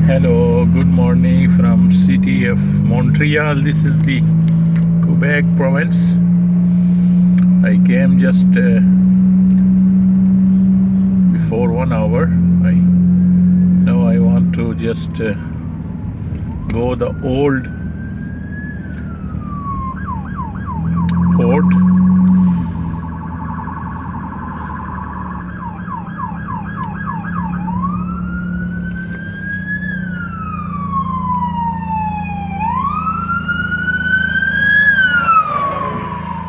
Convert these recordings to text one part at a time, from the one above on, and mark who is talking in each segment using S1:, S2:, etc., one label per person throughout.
S1: Hello, good morning from city of Montreal. This is the Quebec province. I came just before 1 hour. Now I want to just go the old port.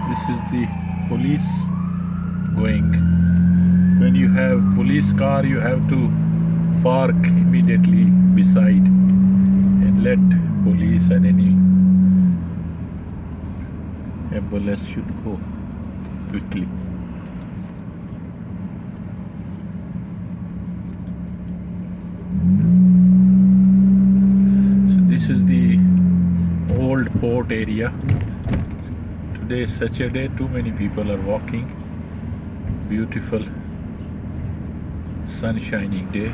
S1: This is the police going. When you have police car, you have to park immediately beside and let police and any ambulance should go quickly. So this is the old port area. Today is such a day, too many people are walking. Beautiful sun shining day.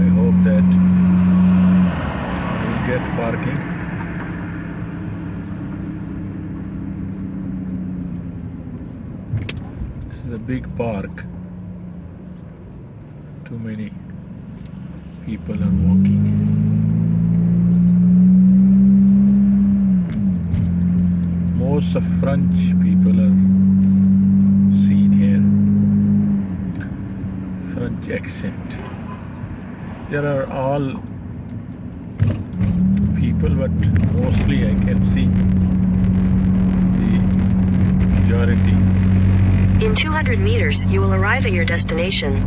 S1: I hope that we'll get parking. This is a big park. Too many people are walking. Most of French people are seen here. French accent. There are all people, but mostly I can see the majority.
S2: In 200 meters, you will arrive at your destination.